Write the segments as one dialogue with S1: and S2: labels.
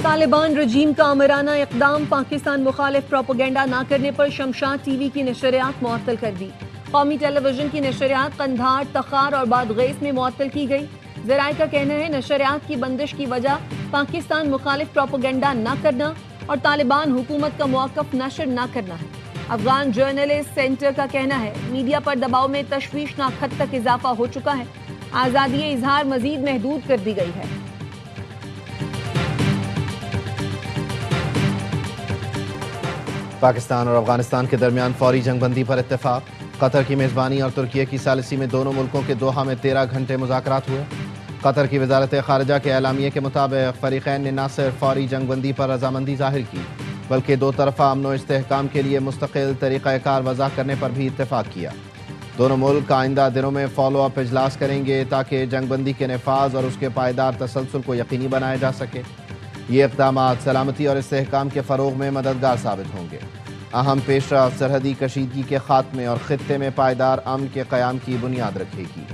S1: तालिबान रजीम का आमराना इक़दाम, पाकिस्तान मुखालिफ प्रोपेगेंडा ना करने पर शमशाद टीवी की नशरियात मुअत्तल कर दी। कौमी टेलीविजन की नशरियात कंधार, तखार और बादगैस में मुअत्तल की गई। ज़राए का कहना है नशरियात की बंदिश की वजह पाकिस्तान मुखालिफ प्रोपेगेंडा ना करना और तालिबान हुकूमत का मौक़िफ़ नशर ना करना है। अफगान जर्नलिस्ट सेंटर का कहना है मीडिया पर दबाव में तशवीशनाक हद तक इजाफा हो चुका है। आज़ादी इजहार मजीद महदूद कर दी गई है।
S2: पाकिस्तान और अफगानिस्तान के दरमियान फौरी जंगबंदी पर इत्तेफाक। कतर की मेज़बानी और तुर्की की सालिसी में दोनों मुल्कों के दोहा में 13 घंटे मुज़ाकरात हुए। कतर की वजारत ख़ारिजा के एलामिये के मुताबिक फ़रीक़ैन ने न सिर्फ फौरी जंगबंदी पर रजामंदी ज़ाहिर की बल्कि दो तरफ़ा अमन व इस्तेहकाम के लिए मुस्तक़िल तरीक़ाकार वज़ा करने पर भी इत्तेफाक किया। दोनों मुल्क आइंदा दिनों में फॉलो अप इजलास करेंगे ताकि जंगबंदी के नफाज और उसके पायदार तसलसल को यकीनी बनाया जा सके। ये इक़दामात सलामती और इस्तेहकाम के फ़रोग़ में मददगार साबित होंगे। अहम पेशरफ़्त सरहदी कशीदगी के ख़ात्मे और ख़ित्ते में पायदार अमन के क़याम की बुनियाद रखेगी।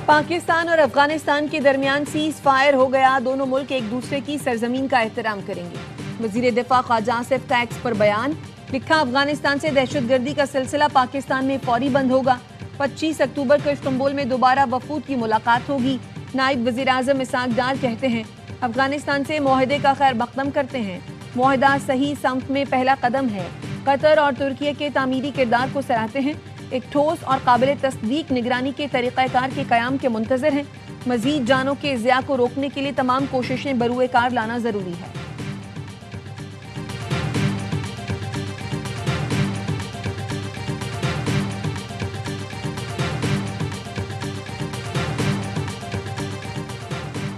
S1: पाकिस्तान और अफगानिस्तान के दरमियान सीज फायर हो गया। दोनों मुल्क एक दूसरे की सरजमीन का एहतराम करेंगे। वज़ीर दिफा ख्वाजा आसिफ टैक्स पर बयान लिखा, अफगानिस्तान से दहशतगर्दी का सिलसिला पाकिस्तान में फौरी बंद होगा। 25 अक्टूबर को इस्तांबुल में दोबारा वफूद की मुलाकात होगी। नायब वज़ीर आज़म इसहाक डार कहते हैं अफगानिस्तान से मुआहदे का खैर मकदम करते हैं। मुआहदा सही समत में पहला कदम है। कतर और तुर्की के तामीरी किरदार को सराहते हैं। एक ठोस और काबिल तस्दीक निगरानी के तरीक़ाकार के क़याम के मुंतज़िर हैं। मज़ीद जानों के ज़िया को रोकने के लिए तमाम कोशिशें बरूए कार लाना ज़रूरी है।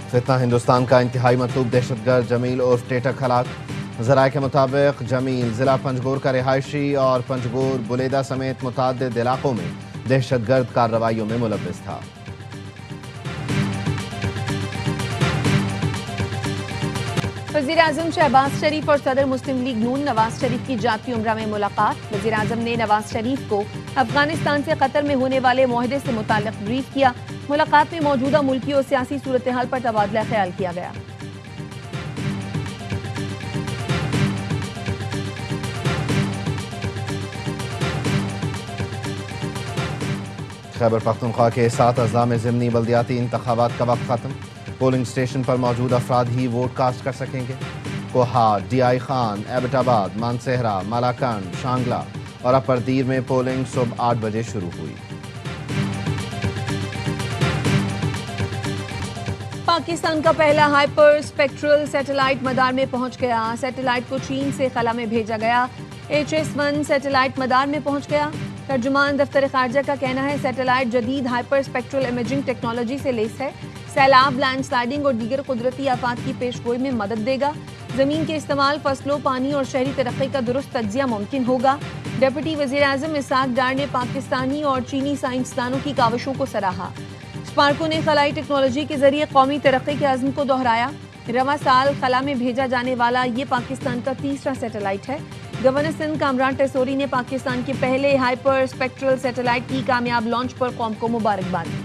S2: फितना हिंदुस्तान का इंतहाई मतलूब दहशतगर्द जमील उर्फ टेटक हलाक। ज़राए के मुताबिक जमील ज़िला पंजगोर का रिहायशी और पंजगोर बुलेदा समेत मुतअद्दिद इलाकों में दहशतगर्द कार्रवाइयों में मुलव्विस था।
S1: वज़ीर आज़म शहबाज शरीफ और सदर मुस्लिम लीग नून नवाज शरीफ की जाती उम्रा में मुलाकात। वज़ीर आज़म ने नवाज शरीफ को अफगानिस्तान से कतर में होने वाले मुआहदे से मुताल्लिक़ ब्रीफ किया। मुलाकात में मौजूदा मुल्की और सियासी सूरत हाल पर तबादला ख्याल किया गया।
S2: खैबर पख्तूनख्वा के 7 अज़ला में ज़िमनी बल्दियाती इंतखाबात का वक्त ख़त्म। पोलिंग स्टेशन पर मौजूद अफराद ही वोट कास्ट कर सकेंगे। कोहाट, DI खान, एबटाबाद, मानसेहरा, मालाकंड, शांगला और अपरदीर में पोलिंग सुबह 8 बजे शुरू हुई।
S1: पाकिस्तान का पहला हाइपर स्पेक्ट्रल सैटेलाइट मदार में पहुंच गया। सैटेलाइट को चीन से खला में भेजा गया। HS-1 सैटेलाइट मदार में पहुंच गया। तर्जुमान दफ्तर खारजा का कहना है सैटेलाइट जदीद हाइपर स्पेक्ट्रल इमेजिंग टेक्नोलॉजी से लेस है। सैलाब, लैंडस्लाइडिंग और दीगर कुदरती आफात की पेशगोई में मदद देगा। जमीन के इस्तेमाल, फसलों, पानी और शहरी तरक्की का दुरुस्त तज्जिया मुमकिन होगा। डिप्टी वज़ीर आज़म इसहाक डार ने पाकिस्तानी और चीनी साइंसदानों की काविशों को सराहा। स्पार्को ने खलाई टेक्नोलॉजी के जरिए कौमी तरक्की के अज़्म को दोहराया। रवां साल खला में भेजा जाने वाला ये पाकिस्तान का तीसरा सैटेलाइट है। गवर्नर सिंध कामरान टेसोरी ने पाकिस्तान के पहले हाइपर स्पेक्ट्रल सैटेलाइट की कामयाब लॉन्च पर कौम को मुबारकबाद दी।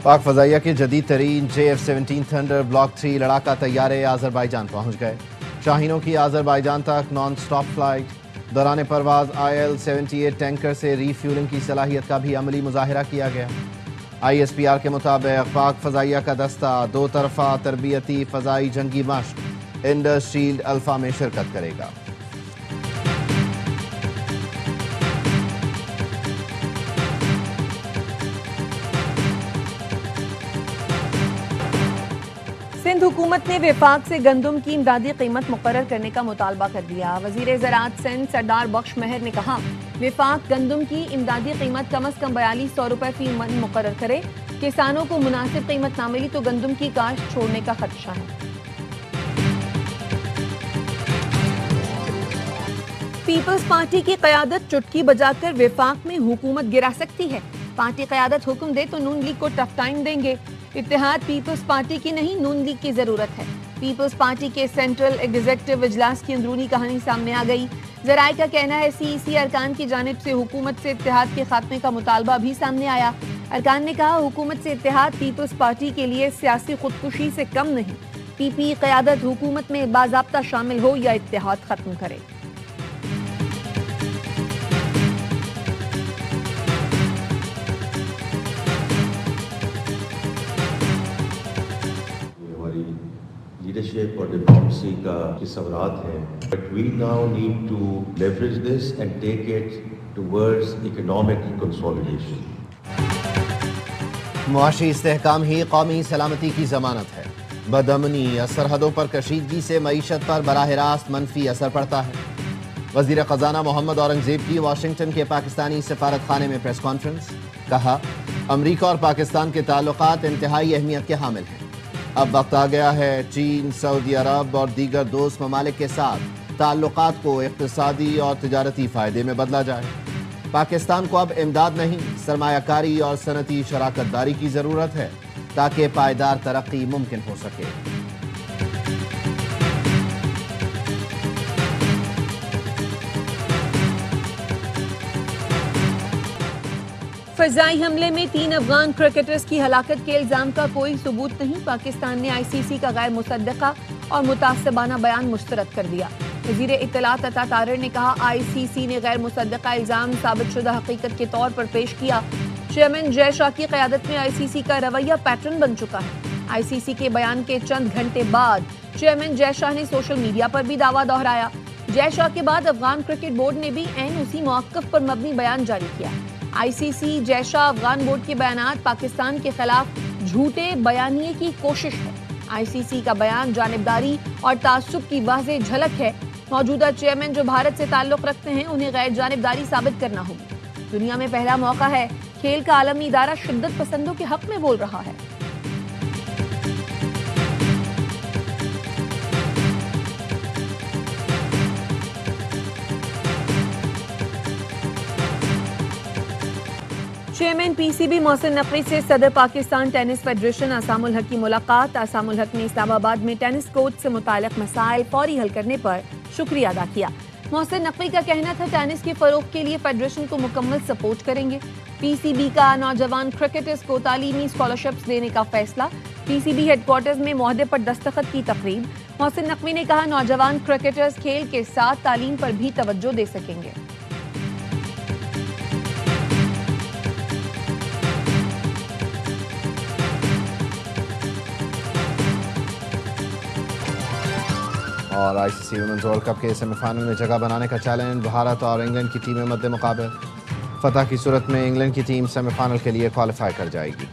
S2: पाक फ़ज़ाइया के जदीद तरीन JF-17 थंडर ब्लॉक 3 लड़ाका तैयारे आज़रबाईजान पहुँच गए। शाहीनों की आज़रबाईजान तक नॉन स्टॉप फ्लाइट। दौरान परवाज IL-78 टैंकर से रीफ्यूलिंग की सलाहियत का भी अमली मुजाहिरा किया गया। ISPR के मुताबिक पाक फ़ज़ाइया का दस्ता 2 तरफ़ा तरबियती फ़ज़ाई जंगी मश्क इंडस शील्ड अल्फ़ा में शिरकत करेगा।
S1: सिंध हुकूमत ने विफाक से गंदम की इमदादी कीमत मुकर्रर करने का मुतालबा कर दिया। वज़ीर ज़राअत सिंध सरदार बख्श महर ने कहा विफाक गंदम की इमदादी कीमत कम अज़ कम 4200 रुपये फी मन मुकर्रर करे। किसानों को मुनासिब कीमत ना मिली तो गंदम की काश्त छोड़ने का खदशा है। पीपल्स पार्टी की क़यादत चुटकी बजाकर विफाक में हुकूमत गिरा सकती है। पार्टी क़यादत हुक्म दे तो नून लीग को टफ टाइम देंगे। इत्तेहाद पीपल्स पार्टी की नहीं, नून लीग की जरूरत है। पीपल्स पार्टी के सेंट्रल एग्जीक्यूटिव इजलास की अंदरूनी कहानी सामने आ गई। जराये का कहना है सीईसी अरकान की जानिब से हुकूमत से इत्तेहाद के खात्मे का मुतालबा भी सामने आया। अरकान ने कहा हुकूमत से इत्तेहाद पीपल्स पार्टी के लिए सियासी खुदकुशी से कम नहीं। पीपी क़यादत हुकूमत में बाज़ाब्ता शामिल हो या इत्तेहाद खत्म करे।
S3: लीडरशिप और डिप्लोमेसी का जो सवालात है, but we now need to leverage this and take it towards economic consolidation.
S2: मुआशी इस्तेहकाम ही कौमी सलामती की जमानत है। बदअमनी या सरहदों पर कशीदगी से मईशत पर बराह रास्त मनफी असर पड़ता है। वज़ीर ख़ज़ाना मोहम्मद औरंगज़ेब की वाशिंगटन के पाकिस्तानी सफारत खाने में प्रेस कॉन्फ्रेंस। कहा अमरीका और पाकिस्तान के ताल्लुकात इंतहाई अहमियत के हामिल हैं। अब वक्त आ गया है चीन, सऊदी अरब और दीगर दोस्त ममालिक के साथ ताल्लुकात को इक़्तिसादी और तिजारती फ़ायदे में बदला जाए। पाकिस्तान को अब इमदाद नहीं, सरमायाकारी और सनती शराकत दारी की ज़रूरत है ताकि पायदार तरक्की मुमकिन हो सके।
S1: फजाई हमले में 3 अफगान क्रिकेटर्स की हलाकत के इल्जाम का कोई सबूत नहीं। पाकिस्तान ने आईसीसी का गैर मुसद्दका और मुतासिबाना बयान मुस्तरद कर दिया। वज़ीर इत्तलात अता तारिर ने कहा आईसीसी ने गैर मुसद्दका इल्जाम साबित शुदा हकीकत के तौर पर पेश किया। चेयरमैन जय शाह की क़यादत में आईसीसी का रवैया पैटर्न बन चुका है। आईसीसी के बयान के चंद घंटे बाद चेयरमैन जय शाह ने सोशल मीडिया पर भी दावा दोहराया। जय शाह के बाद अफगान क्रिकेट बोर्ड ने भी ऐन उसी मौक़िफ़ पर मबनी बयान जारी किया। आईसीसी जय शाह अफगान बोर्ड के बयानात पाकिस्तान के खिलाफ झूठे बयानिए की कोशिश है। आईसीसी का बयान जानिबदारी और तासुब की वाज़ेह झलक है। मौजूदा चेयरमैन जो भारत से ताल्लुक़ रखते हैं उन्हें गैर जानिबदारी साबित करना होगी। दुनिया में पहला मौका है, खेल का आलमी इदारा शिद्दत पसंदों के हक में बोल रहा है। चेयरमैन पीसीबी मोहसिन नकवी से सदर पाकिस्तान टेनिस फेडरेशन असामुल हक की मुलाकात। असामुल हक ने इस्लामाबाद में टेनिस कोर्ट से मुताल्लिक़ मसाइल फौरी हल करने पर शुक्रिया अदा किया। मोहसिन नकवी का कहना था टेनिस के फरोग के लिए फेडरेशन को मुकम्मल सपोर्ट करेंगे। पीसीबी का नौजवान क्रिकेटर्स को तालीमी स्कॉलरशिप्स देने का फैसला। पीसीबी हेडक्वार्टर्स में मुहदे पर दस्तखत की तकरीब। मोहसिन नकवी ने कहा नौजवान क्रिकेटर्स खेल के साथ तालीम पर भी तवज्जो दे सकेंगे।
S2: और आईसीसी वुमेन्स वर्ल्ड कप के सेमीफाइनल में जगह बनाने का चैलेंज। भारत और इंग्लैंड की टीमें मद्दे मुकाबले। फतह की सूरत में इंग्लैंड की टीम सेमीफाइनल के लिए क्वालिफाई कर जाएगी।